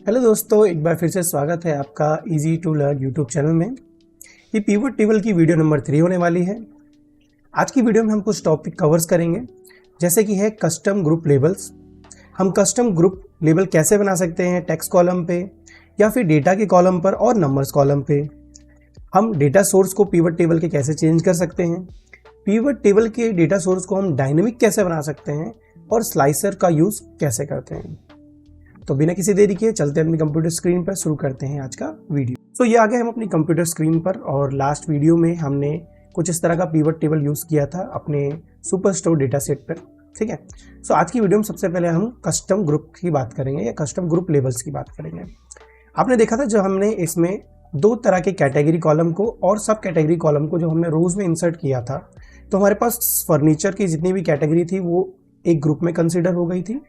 Hello दोस्तों, एक बार फिर से स्वागत है आपका easy to learn YouTube channel में। ये पिवट टेबल की वीडियो नंबर 3 होने वाली है। आज की वीडियो में हम कुछ टॉपिक कवर्स करेंगे, जैसे कि है कस्टम ग्रुप लेबल्स। हम कस्टम ग्रुप लेबल कैसे बना सकते हैं टेक्स्ट कॉलम पे या फिर डेटा के कॉलम पर और नंबर्स कॉलम पे। हम डेटा सोर्स को पिवट टेबल के कैसे चेंज कर सकते हैं, पिवट टेबल के डेटा सोर्स को हम डायनेमिक कैसे बना सकते हैं और स्लाइसर का यूज़ कैसे करते हैं। तो बिना किसी देरी के चलते हैं अपनी कंप्यूटर स्क्रीन पर, शुरू करते हैं आज का वीडियो। तो ये आ गए हम अपनी कंप्यूटर स्क्रीन पर, और लास्ट वीडियो में हमने कुछ इस तरह का पिवट टेबल यूज़ किया था अपने सुपरस्टोर डेटा सेट पर। ठीक है, सो आज की वीडियो में सबसे पहले हम कस्टम ग्रुप की बात करेंगे या कस्टम ग्रुप लेबल्स की बात करेंगे। आपने देखा था जब हमने इसमें दो तरह के कैटेगरी कॉलम को और सब कैटेगरी कॉलम को जो हमने रोज में इंसर्ट किया था, तो हमारे पास फर्नीचर की जितनी भी कैटेगरी थी वो एक ग्रुप में कंसिडर हो गई थी।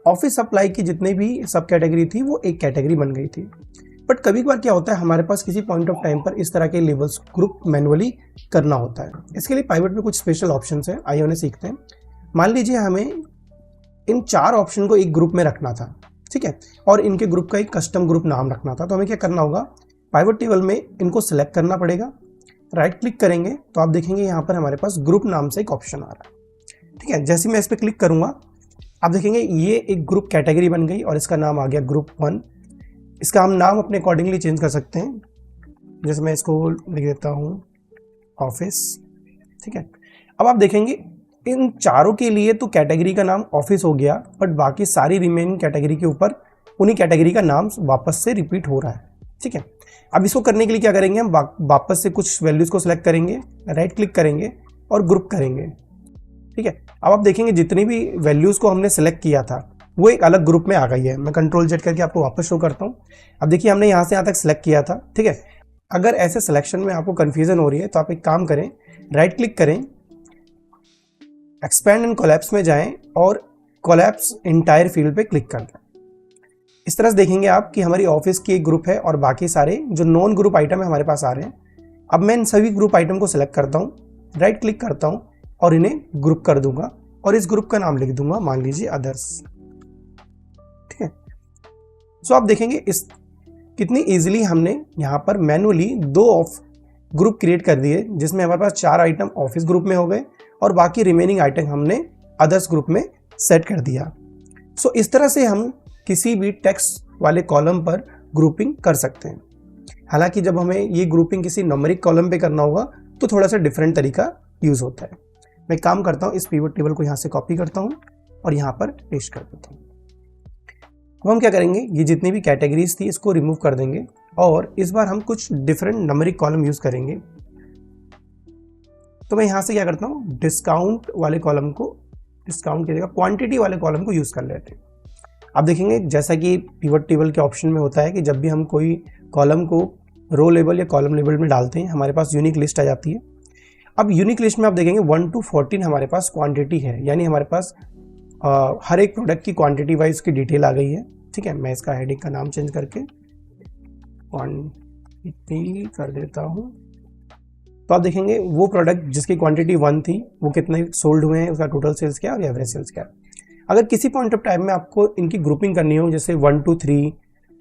ऑफिस सप्लाई की जितनी भी सब कैटेगरी थी वो एक कैटेगरी बन गई थी। बट कभी कभार क्या होता है, हमारे पास किसी पॉइंट ऑफ टाइम पर इस तरह के लेबल्स ग्रुप मैनुअली करना होता है। इसके लिए पाइवट में कुछ स्पेशल ऑप्शंस हैं, आइए उन्हें सीखते हैं। मान लीजिए हमें इन 4 ऑप्शन को एक ग्रुप में रखना था, ठीक है, और इनके ग्रुप का एक कस्टम ग्रुप नाम रखना था। तो हमें क्या करना होगा, पाइवट टेबल में इनको सिलेक्ट करना पड़ेगा। राइट क्लिक करेंगे तो आप देखेंगे यहाँ पर हमारे पास ग्रुप नाम से एक ऑप्शन आ रहा है। ठीक है, जैसे मैं इस पर क्लिक करूंगा आप देखेंगे ये एक ग्रुप कैटेगरी बन गई और इसका नाम आ गया ग्रुप 1। इसका हम नाम अपने अकॉर्डिंगली चेंज कर सकते हैं, जैसे मैं इसको लिख देता हूँ ऑफिस। ठीक है, अब आप देखेंगे इन चारों के लिए तो कैटेगरी का नाम ऑफिस हो गया, बट बाकी सारी रिमेनिंग कैटेगरी के ऊपर उन्हीं कैटेगरी का नाम वापस से रिपीट हो रहा है। ठीक है, अब इसको करने के लिए क्या करेंगे, हम वापस से कुछ वैल्यूज को सिलेक्ट करेंगे, राइट क्लिक करेंगे और ग्रुप करेंगे। ठीक है, अब आप देखेंगे जितनी भी वैल्यूज को हमने सेलेक्ट किया था वो एक अलग ग्रुप में आ गई है। मैं कंट्रोल जेड करके आपको वापस शो करता हूँ। अब देखिए हमने यहाँ से यहाँ तक सेलेक्ट किया था। ठीक है, अगर ऐसे सिलेक्शन में आपको कंफ्यूजन हो रही है तो आप एक काम करें, राइट क्लिक करें, एक्सपैंड एंड कोलैप्स में जाएं और कोलैप्स इंटायर फील्ड पे क्लिक कर दें। इस तरह से देखेंगे आप कि हमारी ऑफिस की एक ग्रुप है और बाकी सारे जो नॉन ग्रुप आइटम है हमारे पास आ रहे हैं। अब मैं इन सभी ग्रुप आइटम को सिलेक्ट करता हूँ, राइट क्लिक करता हूँ और इन्हें ग्रुप कर दूंगा और इस ग्रुप का नाम लिख दूंगा, मान लीजिए अदर्स। ठीक है, सो आप देखेंगे इस कितनी इजीली हमने यहाँ पर मैनुअली 2 ऑफ ग्रुप क्रिएट कर दिए, जिसमें हमारे पास 4 आइटम ऑफिस ग्रुप में हो गए और बाकी रिमेनिंग आइटम हमने अदर्स ग्रुप में सेट कर दिया। सो इस तरह से हम किसी भी टेक्स्ट वाले कॉलम पर ग्रुपिंग कर सकते हैं। हालांकि जब हमें ये ग्रुपिंग किसी न्यूमेरिक कॉलम पे करना होगा तो थोड़ा सा डिफरेंट तरीका यूज होता है। मैं काम करता हूँ, इस पिवट टेबल को यहाँ से कॉपी करता हूँ और यहाँ पर पेस्ट कर देता हूँ। अब हम क्या करेंगे, ये जितनी भी कैटेगरीज थी इसको रिमूव कर देंगे और इस बार हम कुछ डिफरेंट न्यूमेरिक कॉलम यूज करेंगे। तो मैं यहाँ से क्या करता हूँ, डिस्काउंट वाले कॉलम को, डिस्काउंट की जगह क्वांटिटी वाले कॉलम को यूज कर लेते हैं। आप देखेंगे जैसा कि पिवट टेबल के ऑप्शन में होता है कि जब भी हम कोई कॉलम को रो लेवल या कॉलम लेवल में डालते हैं हमारे पास यूनिक लिस्ट आ जाती है। अब यूनिक लिस्ट में आप देखेंगे 1 to 14 हमारे पास क्वांटिटी है, यानी हमारे पास हर एक प्रोडक्ट की क्वांटिटी वाइज की डिटेल आ गई है। ठीक है, मैं इसका हेडिंग का नाम चेंज करके क्वांटिटी कर देता हूँ। तो आप देखेंगे वो प्रोडक्ट जिसकी क्वांटिटी 1 थी वो कितने सोल्ड हुए हैं, उसका टोटल सेल्स क्या और एवरेज सेल्स क्या। अगर किसी पॉइंट ऑफ टाइम में आपको इनकी ग्रुपिंग करनी हो, जैसे 1 to 3,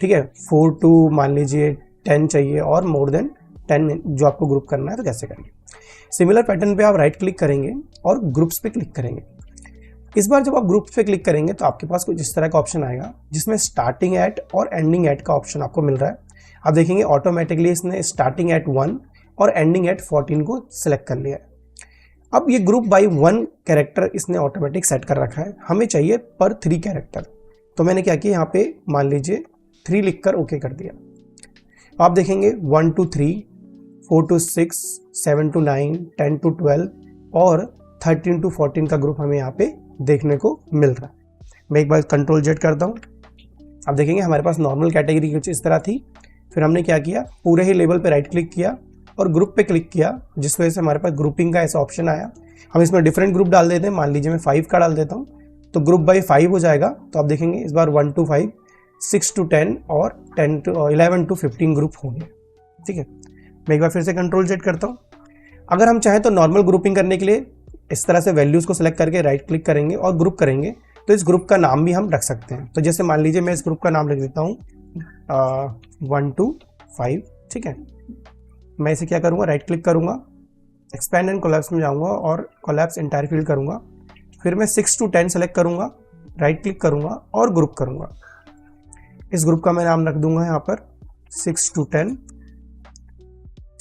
ठीक है, 4 to मान लीजिए 10 चाहिए और मोर देन 10 जो आपको ग्रुप करना है, तो कैसे करेंगे। सिमिलर पैटर्न पे आप राइट क्लिक करेंगे और ग्रुप्स पे क्लिक करेंगे। इस बार जब आप ग्रुप्स पे क्लिक करेंगे तो आपके पास कुछ इस तरह का ऑप्शन आएगा जिसमें स्टार्टिंग एट और एंडिंग एट का ऑप्शन आपको मिल रहा है। आप देखेंगे ऑटोमेटिकली इसने स्टार्टिंग एट 1 और एंडिंग एट 14 को सिलेक्ट कर लिया है। अब ये ग्रुप बाई 1 कैरेक्टर इसने ऑटोमेटिक सेट कर रखा है, हमें चाहिए पर 3 कैरेक्टर। तो मैंने क्या किया, यहाँ पे मान लीजिए 3 लिखकर ओके कर दिया। आप देखेंगे 1 to 3, 4 to 6, 7 to 9, 10 to 12 और 13 to 14 का ग्रुप हमें यहाँ पे देखने को मिल रहा है। मैं एक बार कंट्रोल जेड करता हूँ। अब देखेंगे हमारे पास नॉर्मल कैटेगरी कुछ इस तरह थी, फिर हमने क्या किया, पूरे ही लेवल पे राइट क्लिक किया और ग्रुप पे क्लिक किया, जिस वजह से हमारे पास ग्रुपिंग का ऐसा ऑप्शन आया। हम इसमें डिफरेंट ग्रुप डाल देते हैं, मान लीजिए मैं 5 का डाल देता हूँ तो ग्रुप बाई 5 हो जाएगा। तो आप देखेंगे इस बार 1 to 5, 6 to 10 और 11 to 15 ग्रुप होंगे। ठीक है, मैं एक बार फिर से कंट्रोल जेड करता हूँ। अगर हम चाहें तो नॉर्मल ग्रुपिंग करने के लिए इस तरह से वैल्यूज़ को सिलेक्ट करके राइट क्लिक करेंगे और ग्रुप करेंगे, तो इस ग्रुप का नाम भी हम रख सकते हैं। तो जैसे मान लीजिए मैं इस ग्रुप का नाम लिख देता हूँ 1 to 5, ठीक है। मैं इसे क्या करूँगा, राइट क्लिक करूँगा, एक्सपैंड एंड कोलैप्स में जाऊँगा और कोलैप्स एंटायर फील्ड करूँगा। फिर मैं 6 to 10 सेलेक्ट करूँगा, राइट क्लिक करूँगा और ग्रुप करूँगा। इस ग्रुप का मैं नाम रख दूंगा यहाँ पर 6 to 10,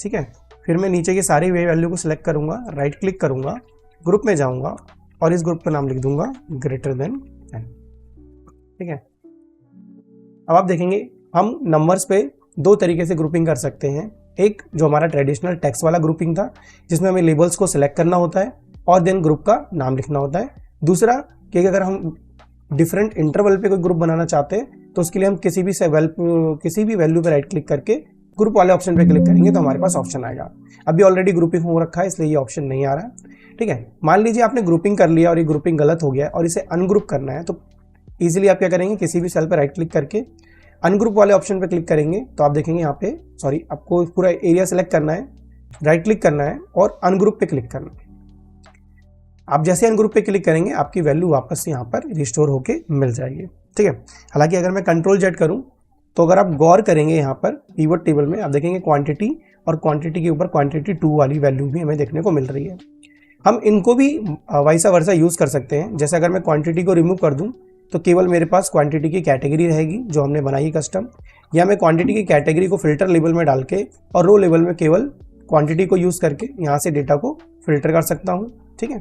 ठीक है। फिर मैं नीचे की सारी वैल्यू को सिलेक्ट करूँगा, राइट क्लिक करूँगा, ग्रुप में जाऊँगा और इस ग्रुप का नाम लिख दूंगा ग्रेटर देन 10, ठीक है। अब आप देखेंगे हम नंबर्स पे दो तरीके से ग्रुपिंग कर सकते हैं। एक जो हमारा ट्रेडिशनल टेक्स्ट वाला ग्रुपिंग था, जिसमें हमें लेबल्स को सिलेक्ट करना होता है और देन ग्रुप का नाम लिखना होता है। दूसरा कि अगर हम डिफरेंट इंटरवल पे कोई ग्रुप बनाना चाहते हैं तो उसके लिए हम किसी भी वैल्यू पे राइट क्लिक करके ग्रुप वाले ऑप्शन पे क्लिक करेंगे तो हमारे पास ऑप्शन आएगा। अभी ऑलरेडी ग्रुपिंग हो रखा है इसलिए ये ऑप्शन नहीं आ रहा है, ठीक है। मान लीजिए आपने ग्रुपिंग कर लिया और ये ग्रुपिंग गलत हो गया और इसे अनग्रुप करना है, तो ईजिली आप क्या करेंगे, किसी भी सेल पर राइट क्लिक करके अनग्रुप वाले ऑप्शन पे क्लिक करेंगे तो आप देखेंगे यहाँ पे, आपको पूरा एरिया सेलेक्ट करना है, राइट क्लिक करना है और अनग्रुप पे क्लिक करना है। आप जैसे अनग्रुप पे क्लिक करेंगे आपकी वैल्यू वापस से यहाँ पर रिस्टोर होके मिल जाएगी, ठीक है। हालांकि अगर मैं कंट्रोल जेड करूँ तो अगर आप गौर करेंगे यहाँ पर पिवट टेबल में आप देखेंगे क्वांटिटी और क्वांटिटी के ऊपर क्वांटिटी 2 वाली वैल्यू भी हमें देखने को मिल रही है। हम इनको भी वाइसा वर्सा यूज़ कर सकते हैं। जैसे अगर मैं क्वांटिटी को रिमूव कर दूँ तो केवल मेरे पास क्वांटिटी की कैटेगरी रहेगी जो हमने बनाई है कस्टम, या मैं क्वांटिटी की कैटेगरी को फिल्टर लेवल में डाल के और रो लेवल में केवल क्वांटिटी को यूज़ करके यहाँ से डेटा को फिल्टर कर सकता हूँ, ठीक है।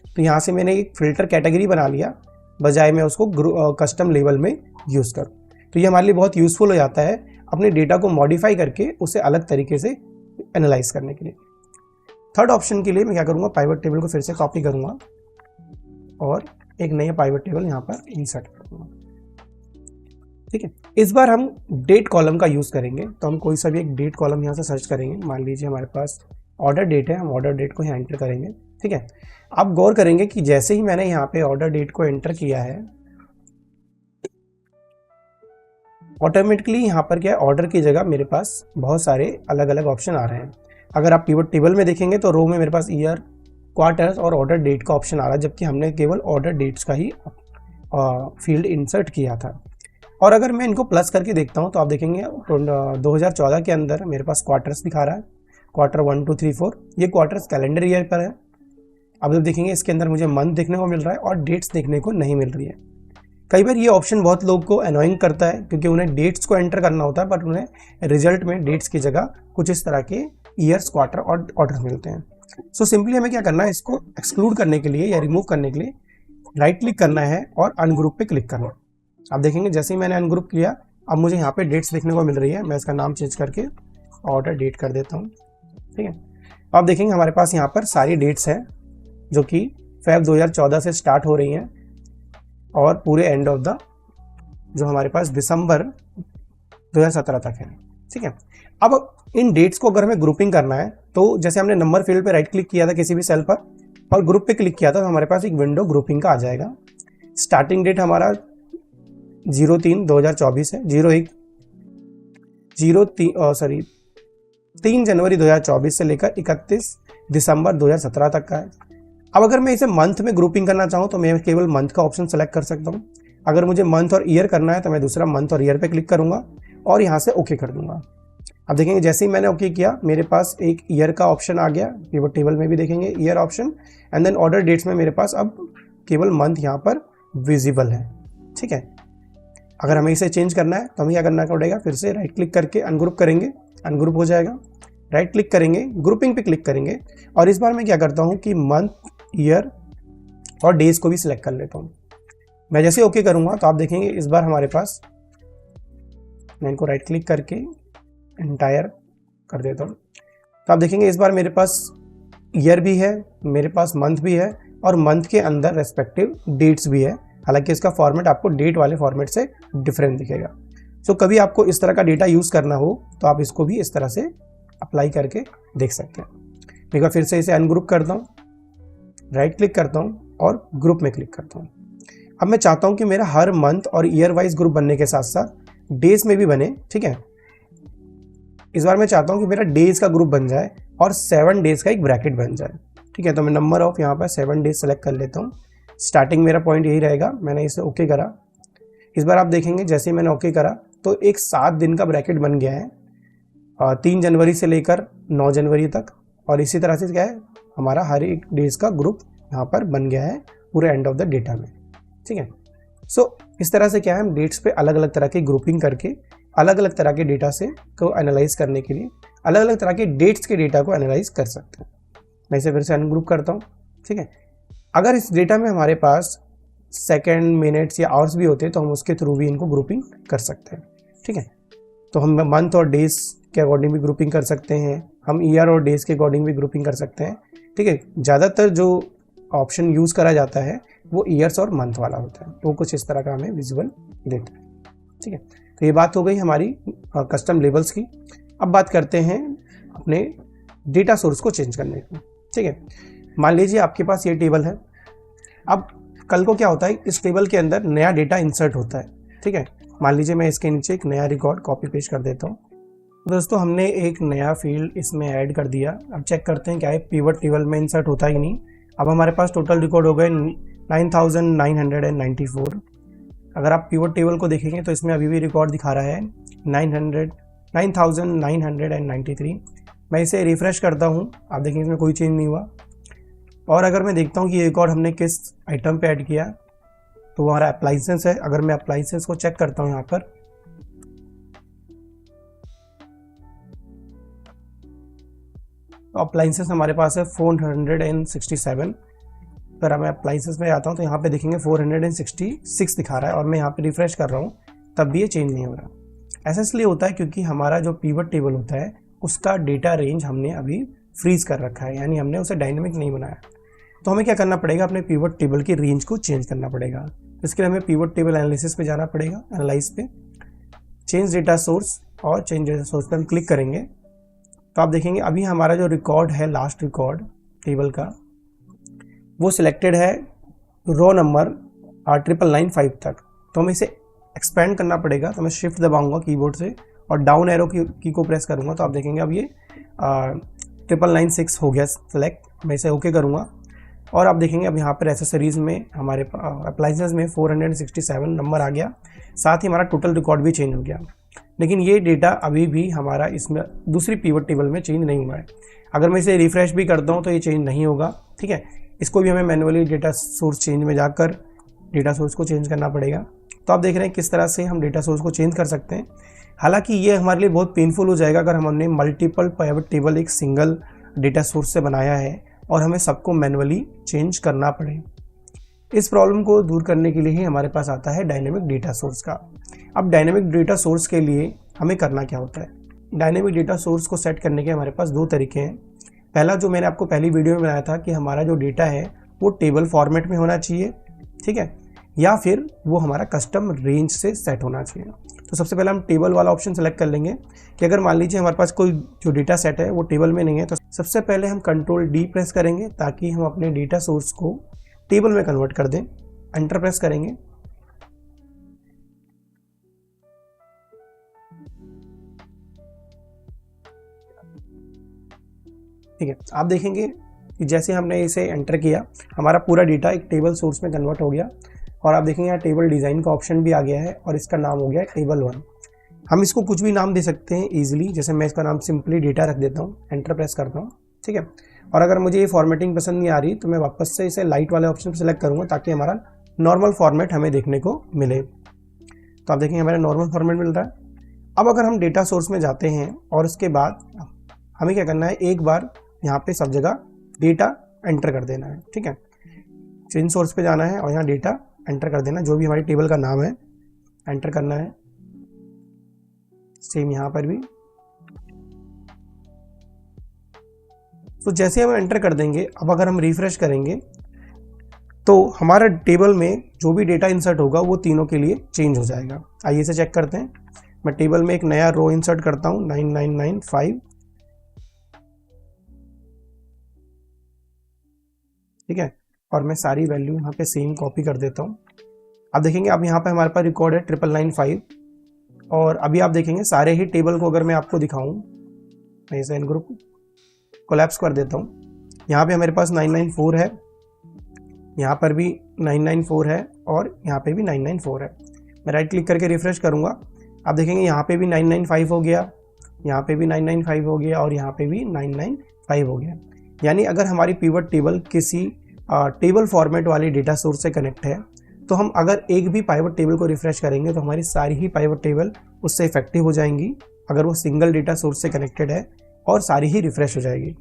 तो यहाँ से मैंने एक फिल्टर कैटेगरी बना लिया बजाय मैं उसको कस्टम लेवल में यूज़ करूँ। तो ये हमारे लिए बहुत यूज़फुल हो जाता है अपने डेटा को मॉडिफाई करके उसे अलग तरीके से एनालाइज करने के लिए। थर्ड ऑप्शन के लिए मैं क्या करूँगा, पाइवट टेबल को फिर से कॉपी करूँगा और एक नया पाइवट टेबल यहाँ पर इंसर्ट करूँगा, ठीक है। इस बार हम डेट कॉलम का यूज़ करेंगे। तो हम कोई सा भी एक डेट कॉलम यहाँ से सर्च करेंगे। मान लीजिए हमारे पास ऑर्डर डेट है, हम ऑर्डर डेट को यहाँ एंटर करेंगे, ठीक है। आप गौर करेंगे कि जैसे ही मैंने यहाँ पे ऑर्डर डेट को एंटर किया है ऑटोमेटिकली यहाँ पर क्या है, ऑर्डर की जगह मेरे पास बहुत सारे अलग अलग ऑप्शन आ रहे हैं। अगर आप पिवट टेबल में देखेंगे तो रो में मेरे पास ईयर, क्वार्टर्स और ऑर्डर डेट का ऑप्शन आ रहा है, जबकि हमने केवल ऑर्डर डेट्स का ही फील्ड इंसर्ट किया था। और अगर मैं इनको प्लस करके देखता हूँ तो आप देखेंगे 2014 के अंदर मेरे पास क्वार्टर्स दिखा रहा है, क्वार्टर 1 2 3 4, ये क्वार्टर्स कैलेंडर ईयर पर है। अब जब देखेंगे इसके अंदर मुझे मंथ देखने को मिल रहा है और डेट्स देखने को नहीं मिल रही है। कई बार ये ऑप्शन बहुत लोग को अनोइंग करता है क्योंकि उन्हें डेट्स को एंटर करना होता है बट उन्हें रिजल्ट में डेट्स की जगह कुछ इस तरह के ईयर्स, क्वार्टर और ऑर्डर मिलते हैं। सो सिंपली हमें क्या करना है, इसको एक्सक्लूड करने के लिए या रिमूव करने के लिए राइट क्लिक करना है और अनग्रुप पे क्लिक करना है। आप देखेंगे जैसे ही मैंने अनग्रुप किया अब मुझे यहाँ पे डेट्स देखने को मिल रही है। मैं इसका नाम चेंज करके ऑर्डर डेट कर देता हूँ, ठीक है। आप देखेंगे हमारे पास यहाँ पर सारी डेट्स हैं जो कि फेब 2014 से स्टार्ट हो रही हैं और पूरे एंड ऑफ द जो हमारे पास दिसंबर 2017 तक है, ठीक है। अब इन डेट्स को अगर हमें ग्रुपिंग करना है तो जैसे हमने नंबर फील्ड पे राइट क्लिक किया था किसी भी सेल पर और ग्रुप पे क्लिक किया था तो हमारे पास एक विंडो ग्रुपिंग का आ जाएगा। स्टार्टिंग डेट हमारा 03/2024 है, 3 जनवरी 2024 से लेकर 31 दिसंबर 2017 तक का है। अब अगर मैं इसे मंथ में ग्रुपिंग करना चाहूँ तो मैं केवल मंथ का ऑप्शन सेलेक्ट कर सकता हूँ। अगर मुझे मंथ और ईयर करना है तो मैं दूसरा मंथ और ईयर पे क्लिक करूँगा और यहाँ से ओके कर दूंगा। अब देखेंगे जैसे ही मैंने ओके किया मेरे पास एक ईयर का ऑप्शन आ गया। पिवट टेबल में भी देखेंगे year option and then order dates में मेरे पास अब केवल मंथ यहाँ पर विजिबल है, ठीक है। अगर हमें इसे चेंज करना है तो हमें क्या करना पड़ेगा, फिर से राइट क्लिक करके अनग्रुप करेंगे, अनग्रुप हो जाएगा। राइट क्लिक करेंगे, ग्रुपिंग पे क्लिक करेंगे और इस बार मैं क्या करता हूँ कि मंथ, ईयर और डेज को भी सिलेक्ट कर लेता हूँ। मैं जैसे ओके करूँगा तो आप देखेंगे इस बार हमारे पास, मैं इनको राइट क्लिक करके एंटायर कर देता हूँ तो आप देखेंगे इस बार मेरे पास ईयर भी है, मेरे पास मंथ भी है और मंथ के अंदर रेस्पेक्टिव डेट्स भी है। हालांकि इसका फॉर्मेट आपको डेट वाले फॉर्मेट से डिफरेंट दिखेगा। सो कभी आपको इस तरह का डेटा यूज़ करना हो तो आप इसको भी इस तरह से अप्लाई करके देख सकते हैं। एक बार फिर से इसे अनग्रुप करता हूँ, राइट क्लिक करता हूँ और ग्रुप में क्लिक करता हूँ। अब मैं चाहता हूँ कि मेरा हर मंथ और ईयर वाइज ग्रुप बनने के साथ साथ डेज में भी बने, ठीक है। इस बार मैं चाहता हूँ कि मेरा डेज का ग्रुप बन जाए और 7 डेज का एक ब्रैकेट बन जाए, ठीक है। तो मैं नंबर ऑफ यहाँ पर 7 डेज सेलेक्ट कर लेता हूँ। स्टार्टिंग मेरा पॉइंट यही रहेगा। मैंने इसे ओके करा। इस बार आप देखेंगे जैसे ही मैंने ओके करा तो एक 7 दिन का ब्रैकेट बन गया है 3 जनवरी से लेकर 9 जनवरी तक, और इसी तरह से क्या है हमारा हर एक डेज का ग्रुप यहाँ पर बन गया है पूरे एंड ऑफ द डेटा में। ठीक है, सो इस तरह से क्या है हम डेट्स पे अलग अलग तरह की ग्रुपिंग करके अलग अलग तरह के डेटा से को एनालाइज करने के लिए अलग अलग तरह के डेट्स के डेटा को एनालाइज कर सकते हैं। मैं इसे फिर से अनग्रुप करता हूँ। ठीक है, अगर इस डेटा में हमारे पास सेकेंड, मिनट्स या आवर्स भी होते हैं तो हम उसके थ्रू भी इनको ग्रुपिंग कर सकते हैं। ठीक है, तो हम मंथ और डेज के अकॉर्डिंग भी ग्रुपिंग कर सकते हैं, हम ईयर और डेज के अकॉर्डिंग भी ग्रुपिंग कर सकते हैं। ठीक है, ज़्यादातर जो ऑप्शन यूज़ करा जाता है वो ईयर्स और मंथ वाला होता है, तो कुछ इस तरह का हमें विजुअल देता है। ठीक है, तो ये बात हो गई हमारी कस्टम लेबल्स की। अब बात करते हैं अपने डेटा सोर्स को चेंज करने की। ठीक है, मान लीजिए आपके पास ये टेबल है। अब कल को क्या होता है, इस टेबल के अंदर नया डेटा इंसर्ट होता है। ठीक है, मान लीजिए मैं इसके नीचे एक नया रिकॉर्ड कॉपी पेस्ट कर देता हूँ। दोस्तों हमने एक नया फील्ड इसमें ऐड कर दिया। अब चेक करते हैं क्या है पिवट टेबल में इंसर्ट होता है कि नहीं। अब हमारे पास टोटल रिकॉर्ड हो गए 9994। अगर आप पिवट टेबल को देखेंगे तो इसमें अभी भी रिकॉर्ड दिखा रहा है 9993। मैं इसे रिफ्रेश करता हूँ, आप देखेंगे इसमें कोई चेंज नहीं हुआ। और अगर मैं देखता हूँ कि ये रिकॉर्ड हमने किस आइटम पे ऐड किया, तो वो हमारा अप्लाइंसेस है। अगर मैं अप्लाइंसेस को चेक करता हूँ यहाँ पर, तो अप्लाइंसेस हमारे पास है 467। अगर मैं अप्लाइंसेस में आता हूँ तो यहाँ पे देखेंगे 466 दिखा रहा है, और मैं यहाँ पे रिफ्रेश कर रहा हूँ तब भी ये चेंज नहीं हो रहा। ऐसा इसलिए होता है क्योंकि हमारा जो पिवट टेबल होता है उसका डेटा रेंज हमने अभी फ्रीज कर रखा है, यानी हमने उसे डायनेमिक नहीं बनाया। तो हमें क्या करना पड़ेगा, अपने पिवट टेबल की रेंज को चेंज करना पड़ेगा। इसके लिए हमें पिवट टेबल एनालिसिस पे जाना पड़ेगा, एनालाइज पे, चेंज डेटा सोर्स, और चेंज डेटा सोर्स पे हम क्लिक करेंगे तो आप देखेंगे अभी हमारा जो रिकॉर्ड है, लास्ट रिकॉर्ड टेबल का, वो सिलेक्टेड है रो नंबर 9995 तक। तो हमें इसे एक्सपेंड करना पड़ेगा। तो मैं शिफ्ट दबाऊंगा कीबोर्ड से और डाउन एरो की को प्रेस करूंगा तो आप देखेंगे अब ये 9996 हो गया सेलेक्ट। मैं इसे ओके करूंगा और आप देखेंगे अब यहाँ पर एसेसरीज में हमारे अप्लाइंसेस में 467 नंबर आ गया। साथ ही हमारा टोटल रिकॉर्ड भी चेंज हो गया। लेकिन ये डेटा अभी भी हमारा इसमें दूसरी पिवट टेबल में चेंज नहीं हुआ है। अगर मैं इसे रिफ्रेश भी करता हूँ तो ये चेंज नहीं होगा। ठीक है, इसको भी हमें मैनुअली डेटा सोर्स चेंज में जाकर डेटा सोर्स को चेंज करना पड़ेगा। तो आप देख रहे हैं किस तरह से हम डेटा सोर्स को चेंज कर सकते हैं। हालांकि ये हमारे लिए बहुत पेनफुल हो जाएगा अगर हमने मल्टीपल पिवट टेबल एक सिंगल डेटा सोर्स से बनाया है और हमें सबको मैनुअली चेंज करना पड़े। इस प्रॉब्लम को दूर करने के लिए ही हमारे पास आता है डायनेमिक डेटा सोर्स का। अब डायनेमिक डेटा सोर्स के लिए हमें करना क्या होता है, डायनेमिक डेटा सोर्स को सेट करने के हमारे पास दो तरीके हैं। पहला जो मैंने आपको पहली वीडियो में बनाया था कि हमारा जो डेटा है वो टेबल फॉर्मेट में होना चाहिए, ठीक है, या फिर वो हमारा कस्टम रेंज से सेट होना चाहिए। तो सबसे पहले हम टेबल वाला ऑप्शन सेलेक्ट कर लेंगे कि अगर मान लीजिए हमारे पास कोई जो डेटा सेट है वो टेबल में नहीं है, तो सबसे पहले हम Ctrl+D प्रेस करेंगे ताकि हम अपने डेटा सोर्स को टेबल में कन्वर्ट कर दें। एंटर प्रेस करेंगे। ठीक है, आप देखेंगे कि जैसे हमने इसे एंटर किया हमारा पूरा डेटा एक टेबल सोर्स में कन्वर्ट हो गया। और आप देखेंगे यहाँ टेबल डिज़ाइन का ऑप्शन भी आ गया है और इसका नाम हो गया है टेबल 1। हम इसको कुछ भी नाम दे सकते हैं ईजिली, जैसे मैं इसका नाम सिंपली डेटा रख देता हूँ। एंटर प्रेस करता हूँ। ठीक है, और अगर मुझे ये फॉर्मेटिंग पसंद नहीं आ रही तो मैं वापस से इसे लाइट वाले ऑप्शन पर सेलेक्ट करूँगा ताकि हमारा नॉर्मल फॉर्मेट हमें देखने को मिले। तो आप देखेंगे हमारा नॉर्मल फॉर्मेट मिल रहा है। अब अगर हम डेटा सोर्स में जाते हैं और उसके बाद हमें क्या करना है, एक बार यहाँ पे सब जगह डेटा एंटर कर देना है। ठीक है, चेंज सोर्स पे जाना है और यहाँ डेटा एंटर कर देना, जो भी हमारी टेबल का नाम है एंटर करना है। सेम यहाँ पर भी। तो जैसे हम एंटर कर देंगे, अब अगर हम रिफ्रेश करेंगे तो हमारा टेबल में जो भी डेटा इंसर्ट होगा वो तीनों के लिए चेंज हो जाएगा। आइए इसे चेक करते हैं। मैं टेबल में एक नया रो इंसर्ट करता हूँ 9995। ठीक है, और मैं सारी वैल्यू यहाँ पे सेम कॉपी कर देता हूँ। अब देखेंगे अब यहाँ पे हमारे पास रिकॉर्ड है 9995। और अभी आप देखेंगे सारे ही टेबल को अगर मैं आपको दिखाऊं, मैं इसे इन ग्रुप कोलैप्स कर देता हूँ। यहाँ पे हमारे पास 994 है, यहाँ पर भी 994 है और यहाँ पे भी 994 है। मैं राइट क्लिक करके रिफ्रेश करूँगा आप देखेंगे यहाँ पे भी 995 हो गया, यहाँ पे भी 995 हो गया और यहाँ पे भी 995 हो गया। यानी अगर हमारी पिवट टेबल किसी टेबल फॉर्मेट वाले डेटा सोर्स से कनेक्ट है तो हम अगर एक भी पाइवट टेबल को रिफ्रेश करेंगे तो हमारी सारी ही पाइवट टेबल उससे इफेक्टिव हो जाएंगी अगर वो सिंगल डेटा सोर्स से कनेक्टेड है, और सारी ही रिफ्रेश हो जाएगी।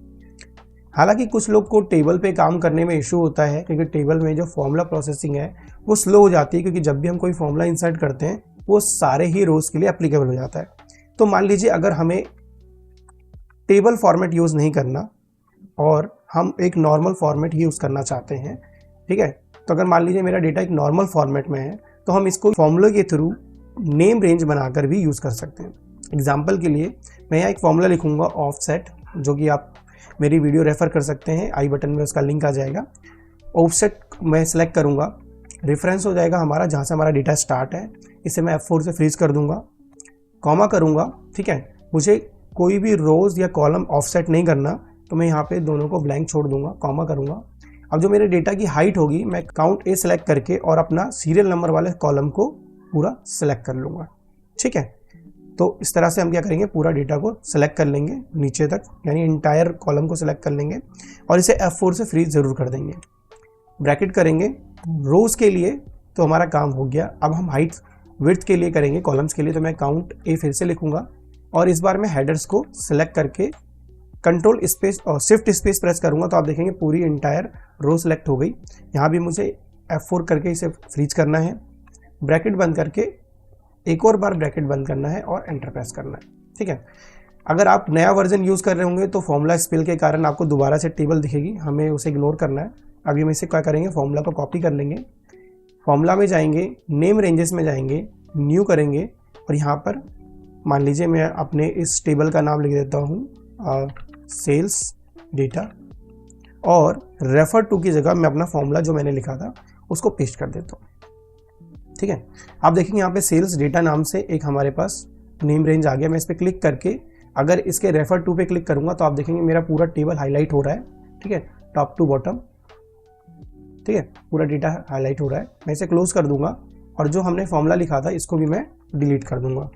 हालांकि कुछ लोग को टेबल पे काम करने में इशू होता है क्योंकि टेबल में जो फॉर्मूला प्रोसेसिंग है वो स्लो हो जाती है, क्योंकि जब भी हम कोई फॉर्मूला इंसर्ट करते हैं वो सारे ही रोज के लिए एप्लीकेबल हो जाता है। तो मान लीजिए अगर हमें टेबल फॉर्मेट यूज़ नहीं करना और हम एक नॉर्मल फॉर्मेट यूज़ करना चाहते हैं, ठीक है, तो अगर मान लीजिए मेरा डेटा एक नॉर्मल फॉर्मेट में है तो हम इसको फॉर्मूला के थ्रू नेम रेंज बनाकर भी यूज़ कर सकते हैं। एग्जाम्पल के लिए मैं यहाँ एक फॉर्मूला लिखूंगा ऑफसेट, जो कि आप मेरी वीडियो रेफर कर सकते हैं, आई बटन में उसका लिंक आ जाएगा। ऑफसेट मैं सेलेक्ट करूँगा, रेफरेंस हो जाएगा हमारा जहाँ से हमारा डेटा स्टार्ट है, इसे मैं F4 से फ्रीज कर दूंगा, कॉमा करूँगा, ठीक है। मुझे कोई भी रोज़ या कॉलम ऑफसेट नहीं करना तो मैं यहाँ पे दोनों को ब्लैंक छोड़ दूंगा, कॉमा करूँगा। अब जो मेरे डेटा की हाइट होगी मैं काउंट ए सेलेक्ट करके और अपना सीरियल नंबर वाले कॉलम को पूरा सेलेक्ट कर लूँगा, ठीक है। तो इस तरह से हम क्या करेंगे, पूरा डेटा को सेलेक्ट कर लेंगे नीचे तक, यानी इंटायर कॉलम को सेलेक्ट कर लेंगे और इसे F4 से फ्रीज ज़रूर कर देंगे। ब्रैकेट करेंगे रोज़ के लिए तो हमारा काम हो गया। अब हम हाइट विड्थ के लिए करेंगे, कॉलम्स के लिए, तो मैं काउंट ए फिर से लिखूंगा और इस बार मैं हेडर्स को सेलेक्ट करके कंट्रोल स्पेस और शिफ्ट स्पेस प्रेस करूंगा तो आप देखेंगे पूरी इंटायर रो सेलेक्ट हो गई। यहाँ भी मुझे F4 करके इसे फ्रीज करना है, ब्रैकेट बंद करके एक और बार ब्रैकेट बंद करना है और एंटर प्रेस करना है, ठीक है। अगर आप नया वर्जन यूज़ कर रहे होंगे तो फॉर्मूला स्पेल के कारण आपको दोबारा से टेबल दिखेगी, हमें उसे इग्नोर करना है। अभी हम इसे क्या करेंगे, फॉर्मूला को कॉपी कर लेंगे, फॉर्मूला में जाएंगे, नेम रेंजेस में जाएंगे, न्यू करेंगे और यहाँ पर मान लीजिए मैं अपने इस टेबल का नाम लिख देता हूँ सेल्स डेटा और रेफर टू की जगह मैं अपना फॉर्मूला जो मैंने लिखा था उसको पेस्ट कर देता हूँ, ठीक है। आप देखेंगे यहाँ पे सेल्स डेटा नाम से एक हमारे पास नेम रेंज आ गया। मैं इस पर क्लिक करके अगर इसके रेफर टू पे क्लिक करूँगा तो आप देखेंगे मेरा पूरा टेबल हाईलाइट हो रहा है, ठीक है, टॉप टू बॉटम, ठीक है, पूरा डेटा हाईलाइट हो रहा है। मैं इसे क्लोज कर दूंगा और जो हमने फॉर्मूला लिखा था इसको भी मैं डिलीट कर दूंगा,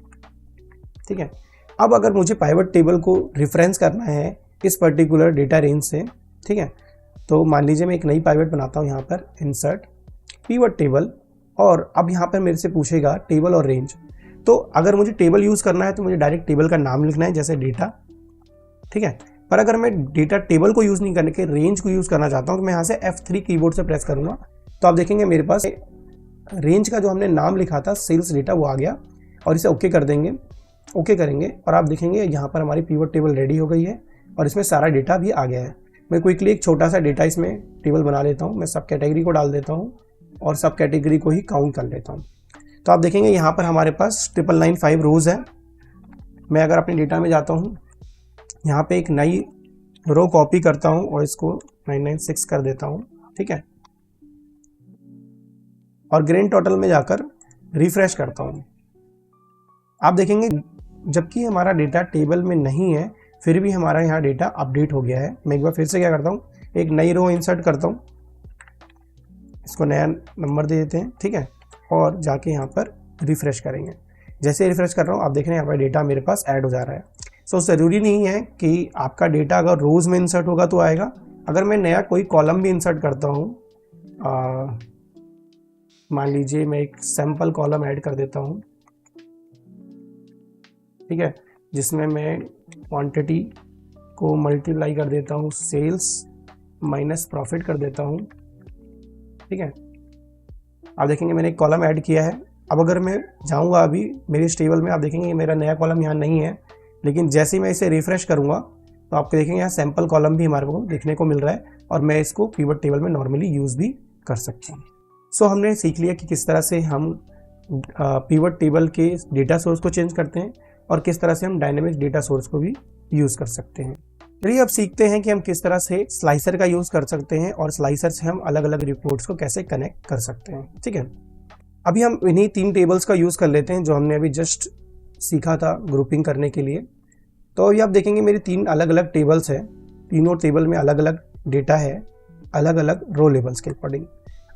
ठीक है। अब अगर मुझे पाइवट टेबल को रेफरेंस करना है इस पर्टिकुलर डेटा रेंज से, ठीक है, तो मान लीजिए मैं एक नई पाइवट बनाता हूँ, यहाँ पर इंसर्ट पिवट टेबल, और अब यहाँ पर मेरे से पूछेगा टेबल और रेंज। तो अगर मुझे टेबल यूज़ करना है तो मुझे डायरेक्ट टेबल का नाम लिखना है, जैसे डेटा, ठीक है। पर अगर मैं डेटा टेबल को यूज़ नहीं करने के रेंज को यूज़ करना चाहता हूँ तो मैं यहाँ से F3 कीबोर्ड से प्रेस करूँगा तो आप देखेंगे मेरे पास रेंज का जो हमने नाम लिखा था सेल्स डेटा वो आ गया और इसे ओके कर देंगे, ओके करेंगे और आप देखेंगे यहाँ पर हमारी पिवट टेबल रेडी हो गई है और इसमें सारा डेटा भी आ गया है। मैं क्विकली एक छोटा सा डेटा इसमें टेबल बना लेता हूँ, मैं सब कैटेगरी को डाल देता हूँ और सब कैटेगरी को ही काउंट कर लेता हूँ। तो आप देखेंगे यहाँ पर हमारे पास 995 रोज़ है। मैं अगर अपने डेटा में जाता हूँ, यहाँ पे एक नई रो कॉपी करता हूँ और इसको 996 कर देता हूँ, ठीक है, और ग्रैंड टोटल में जाकर रिफ्रेश करता हूँ। आप देखेंगे जबकि हमारा डेटा टेबल में नहीं है फिर भी हमारा यहाँ डेटा अपडेट हो गया है। मैं एक बार फिर से क्या करता हूँ, एक नई रो इंसर्ट करता हूँ, इसको नया नंबर दे देते हैं, ठीक है, और जाके यहाँ पर रिफ्रेश करेंगे। जैसे रिफ्रेश कर रहा हूँ आप देख रहे हैं यहाँ पर डेटा मेरे पास ऐड हो जा रहा है। सो ज़रूरी नहीं है कि आपका डेटा अगर रोज़ में इंसर्ट होगा तो आएगा। अगर मैं नया कोई कॉलम भी इंसर्ट करता हूँ, मान लीजिए मैं एक सैम्पल कॉलम ऐड कर देता हूँ, ठीक है, जिसमें मैं क्वांटिटी को मल्टीप्लाई कर देता हूँ सेल्स माइनस प्रॉफिट कर देता हूँ, ठीक है। आप देखेंगे मैंने एक कॉलम ऐड किया है। अब अगर मैं जाऊँगा अभी मेरे इस टेबल में, आप देखेंगे मेरा नया कॉलम यहाँ नहीं है, लेकिन जैसे ही मैं इसे रिफ्रेश करूँगा तो आपको देखेंगे यहाँ सैम्पल कॉलम भी हमारे को देखने को मिल रहा है और मैं इसको पिवट टेबल में नॉर्मली यूज़ भी कर सकता हूँ। सो हमने सीख लिया कि किस तरह से हम पिवट टेबल के डेटा सोर्स को चेंज करते हैं और किस तरह से हम डायनेमिक डेटा सोर्स को भी यूज़ कर सकते हैं। चलिए अब सीखते हैं कि हम किस तरह से स्लाइसर का यूज़ कर सकते हैं और स्लाइसर से हम अलग अलग रिपोर्ट्स को कैसे कनेक्ट कर सकते हैं, ठीक है। अभी हम इन्हीं 3 टेबल्स का यूज़ कर लेते हैं जो हमने अभी जस्ट सीखा था ग्रुपिंग करने के लिए। तो अभी आप देखेंगे मेरी 3 अलग अलग टेबल्स हैं, तीनों टेबल में अलग अलग डेटा है, अलग अलग रो लेवल्स के अकॉर्डिंग।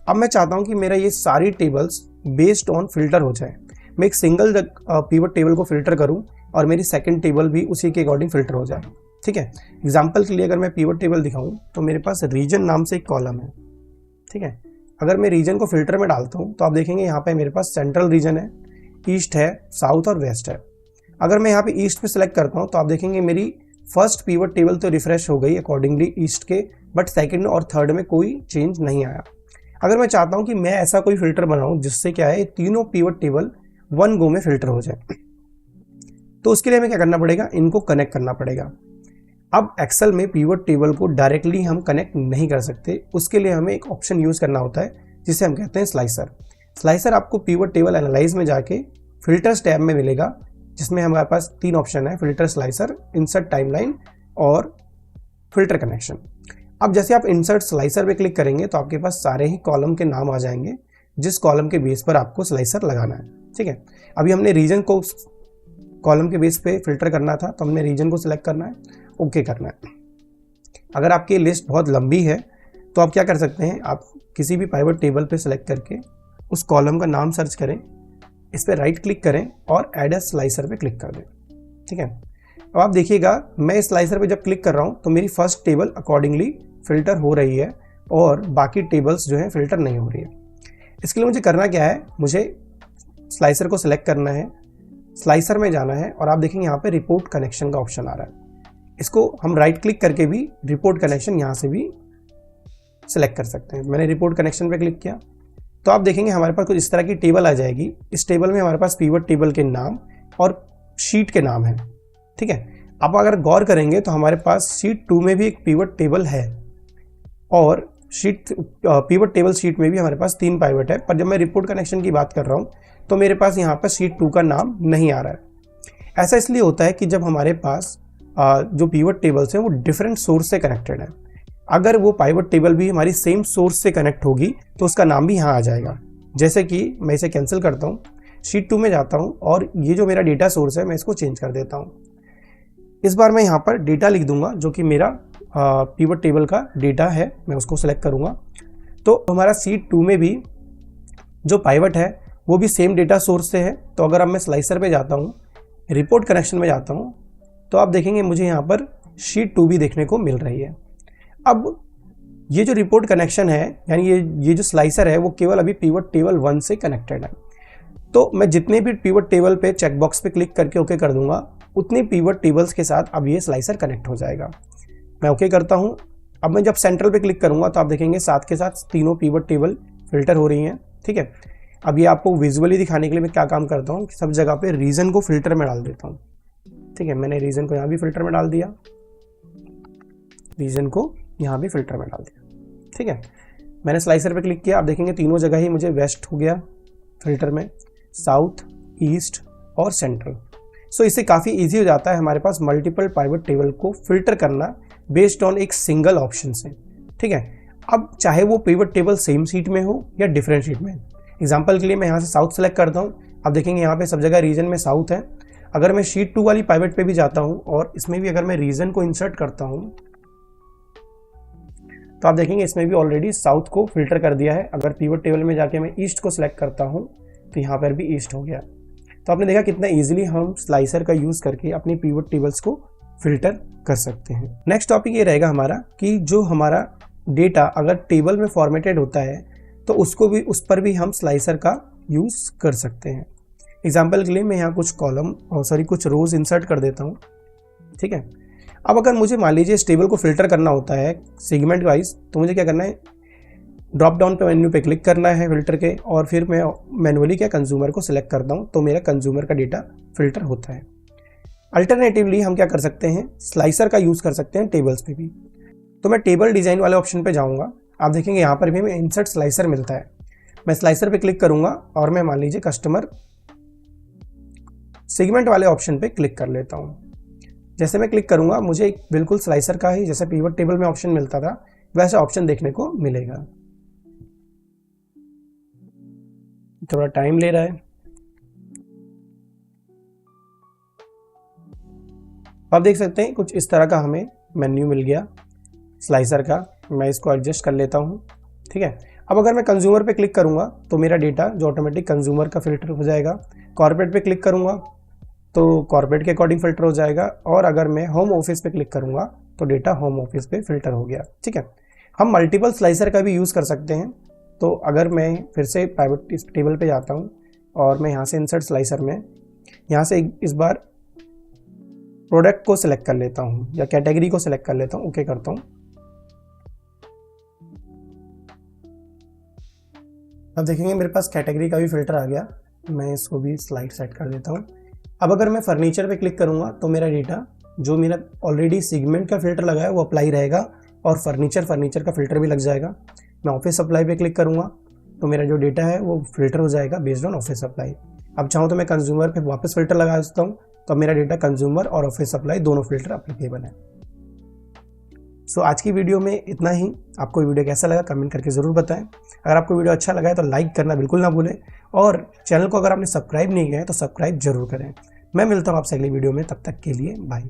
अब मैं चाहता हूं कि मेरा ये सारी टेबल्स बेस्ड ऑन फिल्टर हो जाए। मैं एक सिंगल पिवट टेबल को फिल्टर करूं और मेरी सेकंड टेबल भी उसी के अकॉर्डिंग फिल्टर हो जाए। ठीक है, एग्जांपल के लिए अगर मैं पिवट टेबल दिखाऊं तो मेरे पास रीजन नाम से एक कॉलम है। ठीक है, अगर मैं रीजन को फिल्टर में डालता हूं तो आप देखेंगे यहाँ पे मेरे पास सेंट्रल रीजन है, ईस्ट है, साउथ और वेस्ट है। अगर मैं यहाँ पे ईस्ट पे सिलेक्ट करता हूँ तो आप देखेंगे मेरी फर्स्ट पिवट टेबल तो रिफ्रेश हो गई अकॉर्डिंगली ईस्ट के, बट सेकंड और थर्ड में कोई चेंज नहीं आया। अगर मैं चाहता हूँ कि मैं ऐसा कोई फिल्टर बनाऊँ जिससे क्या है तीनों पिवट टेबल वन गो में फिल्टर हो जाए, तो उसके लिए हमें क्या करना पड़ेगा, इनको कनेक्ट करना पड़ेगा। अब एक्सेल में पिवट टेबल को डायरेक्टली हम कनेक्ट नहीं कर सकते, उसके लिए हमें एक ऑप्शन यूज करना होता है जिसे हम कहते हैं स्लाइसर। स्लाइसर आपको पिवट टेबल एनालाइज में जाके फिल्टर्स टैब में मिलेगा, जिसमें हमारे पास 3 ऑप्शन है, फिल्टर, स्लाइसर, इंसर्ट टाइमलाइन और फिल्टर कनेक्शन। अब जैसे आप इंसर्ट स्लाइसर पे क्लिक करेंगे तो आपके पास सारे ही कॉलम के नाम आ जाएंगे जिस कॉलम के बेस पर आपको स्लाइसर लगाना है। ठीक है, अभी हमने रीजन को कॉलम के बेस पे फिल्टर करना था तो हमने रीजन को सिलेक्ट करना है, ओके करना है। अगर आपकी लिस्ट बहुत लंबी है तो आप क्या कर सकते हैं, आप किसी भी पिवट टेबल पे सिलेक्ट करके उस कॉलम का नाम सर्च करें, इस पर राइट क्लिक करें और ऐड अ स्लाइसर पे क्लिक कर दें। ठीक है, अब आप देखिएगा मैं इस स्लाइसर पे जब क्लिक कर रहा हूँ तो मेरी फर्स्ट टेबल अकॉर्डिंगली फिल्टर हो रही है और बाकी टेबल्स जो है फिल्टर नहीं हो रही है। इसके लिए मुझे करना क्या है, मुझे स्लाइसर को सिलेक्ट करना है, स्लाइसर में जाना है और आप देखेंगे यहाँ पे रिपोर्ट कनेक्शन का ऑप्शन आ रहा है। इसको हम राइट क्लिक करके भी रिपोर्ट कनेक्शन यहाँ से भी सिलेक्ट कर सकते हैं। मैंने रिपोर्ट कनेक्शन पे क्लिक किया तो आप देखेंगे हमारे पास कुछ इस तरह की टेबल आ जाएगी। इस टेबल में हमारे पास पिवट टेबल के नाम और शीट के नाम है। ठीक है, अब अगर गौर करेंगे तो हमारे पास शीट 2 में भी एक पिवट टेबल है और पिवट टेबल शीट में भी हमारे पास 3 पिवट है, पर जब मैं रिपोर्ट कनेक्शन की बात कर रहा हूँ तो मेरे पास यहाँ पर शीट 2 का नाम नहीं आ रहा है। ऐसा इसलिए होता है कि जब हमारे पास जो पिवट टेबल्स हैं वो डिफरेंट सोर्स से कनेक्टेड है। अगर वो पिवट टेबल भी हमारी सेम सोर्स से कनेक्ट होगी तो उसका नाम भी यहाँ आ जाएगा। जैसे कि मैं इसे कैंसिल करता हूँ, शीट 2 में जाता हूँ और ये जो मेरा डेटा सोर्स है मैं इसको चेंज कर देता हूँ। इस बार मैं यहाँ पर डेटा लिख दूंगा जो कि मेरा पिवट टेबल का डेटा है, मैं उसको सेलेक्ट करूँगा। तो हमारा शीट 2 में भी जो पिवट है वो भी सेम डेटा सोर्स से है। तो अगर अब मैं स्लाइसर पे जाता हूँ, रिपोर्ट कनेक्शन में जाता हूँ तो आप देखेंगे मुझे यहाँ पर शीट 2 भी देखने को मिल रही है। अब ये जो रिपोर्ट कनेक्शन है यानी ये जो स्लाइसर है वो केवल अभी पिवट टेबल 1 से कनेक्टेड है। तो मैं जितने भी पिवट टेबल पे चेकबॉक्स पे क्लिक करके ओके कर दूंगा उतनी पिवट टेबल्स के साथ अब ये स्लाइसर कनेक्ट हो जाएगा। मैं ओके करता हूँ। अब मैं जब सेंट्रल पे क्लिक करूंगा तो आप देखेंगे साथ के साथ तीनों पिवट टेबल फिल्टर हो रही हैं। ठीक है, अब ये आपको विजुअली दिखाने के लिए मैं क्या काम करता हूँ कि सब जगह पे रीजन को फिल्टर में डाल देता हूँ। ठीक है, मैंने रीजन को यहाँ भी फिल्टर में डाल दिया, रीजन को यहाँ भी फिल्टर में डाल दिया। ठीक है, मैंने स्लाइसर पे क्लिक किया, आप देखेंगे तीनों जगह ही मुझे वेस्ट हो गया फिल्टर में, साउथ, ईस्ट और सेंट्रल। सो इससे काफ़ी इजी हो जाता है हमारे पास मल्टीपल पिवट टेबल को फिल्टर करना बेस्ड ऑन एक सिंगल ऑप्शन से। ठीक है, अब चाहे वो पिवट टेबल सेम शीट में हो या डिफरेंट शीट में। एग्जाम्पल के लिए मैं यहाँ से साउथ सेलेक्ट करता हूँ, आप देखेंगे यहाँ पे सब जगह रीजन में साउथ है। अगर मैं शीट 2 वाली पिवट पे भी जाता हूँ और इसमें भी अगर मैं रीजन को इंसर्ट करता हूँ तो आप देखेंगे इसमें भी ऑलरेडी साउथ को फिल्टर कर दिया है। अगर पिवट टेबल में जाके मैं ईस्ट को सिलेक्ट करता हूँ तो यहाँ पर भी ईस्ट हो गया। तो आपने देखा कितना इजीली हम स्लाइसर का यूज़ करके अपनी पिवट टेबल्स को फिल्टर कर सकते हैं। नेक्स्ट टॉपिक ये रहेगा हमारा कि जो हमारा डेटा अगर टेबल में फॉर्मेटेड होता है तो उसको भी उस पर भी हम स्लाइसर का यूज़ कर सकते हैं। एग्जाम्पल के लिए मैं यहाँ कुछ रोज इंसर्ट कर देता हूँ। ठीक है, अब अगर मुझे मान लीजिए इस टेबल को फिल्टर करना होता है सेगमेंट वाइज तो मुझे क्या करना है, ड्रॉप डाउन पे मेन्यू पे क्लिक करना है फिल्टर के और फिर मैं मैनुअली क्या कंज्यूमर को सिलेक्ट करता हूँ तो मेरा कंज्यूमर का डेटा फिल्टर होता है। अल्टरनेटिवली हम क्या कर सकते हैं, स्लाइसर का यूज़ कर सकते हैं टेबल्स पे भी। तो मैं टेबल डिज़ाइन वाले ऑप्शन पे जाऊँगा, आप देखेंगे यहाँ पर भी हमें इंसर्ट स्लाइसर मिलता है। मैं स्लाइसर पे क्लिक करूँगा और मैं मान लीजिए कस्टमर सेगमेंट वाले ऑप्शन पे क्लिक कर लेता हूँ। जैसे मैं क्लिक करूँगा मुझे एक बिल्कुल स्लाइसर का ही जैसे पिवट टेबल में ऑप्शन मिलता था वैसा ऑप्शन देखने को मिलेगा। थोड़ा टाइम ले रहा है। आप देख सकते हैं कुछ इस तरह का हमें मेन्यू मिल गया स्लाइसर का। मैं इसको एडजस्ट कर लेता हूँ। ठीक है, अब अगर मैं कंज्यूमर पे क्लिक करूँगा तो मेरा डेटा जो ऑटोमेटिक कंज्यूमर का फिल्टर हो जाएगा। कॉर्पोरेट पे क्लिक करूँगा तो कॉर्पोरेट के अकॉर्डिंग फिल्टर हो जाएगा, और अगर मैं होम ऑफिस पे क्लिक करूँगा तो डेटा होम ऑफिस पे फिल्टर हो गया। ठीक है, हम मल्टीपल स्लाइसर का भी यूज़ कर सकते हैं। तो अगर मैं फिर से पिवट टेबल पे जाता हूँ और मैं यहाँ से इंसर्ट स्लाइसर में यहाँ से इस बार प्रोडक्ट को सिलेक्ट कर लेता हूँ या कैटेगरी को सिलेक्ट कर लेता हूँ, ओके करता हूँ। अब देखेंगे मेरे पास कैटेगरी का भी फिल्टर आ गया। मैं इसको भी स्लाइड सेट कर देता हूँ। अब अगर मैं फर्नीचर पे क्लिक करूँगा तो मेरा डेटा जो मेरा ऑलरेडी सेगमेंट का फिल्टर लगा है वो अप्लाई रहेगा और फर्नीचर का फिल्टर भी लग जाएगा। मैं ऑफिस सप्लाई पे क्लिक करूँगा तो मेरा जो डेटा है वो फिल्टर हो जाएगा बेस्ड ऑन ऑफिस सप्लाई। अब चाहूँ तो मैं कंज्यूमर पे वापस फिल्टर लगा सकता हूँ, तो मेरा डेटा कंज्यूमर और ऑफिस सप्लाई दोनों फिल्टर अप्लीकेबल है। सो आज की वीडियो में इतना ही। आपको वीडियो कैसा लगा कमेंट करके ज़रूर बताएं। अगर आपको वीडियो अच्छा लगा है तो लाइक करना बिल्कुल ना भूलें, और चैनल को अगर आपने सब्सक्राइब नहीं किया है तो सब्सक्राइब जरूर करें। मैं मिलता हूँ आपसे अगली वीडियो में, तब तक के लिए बाय।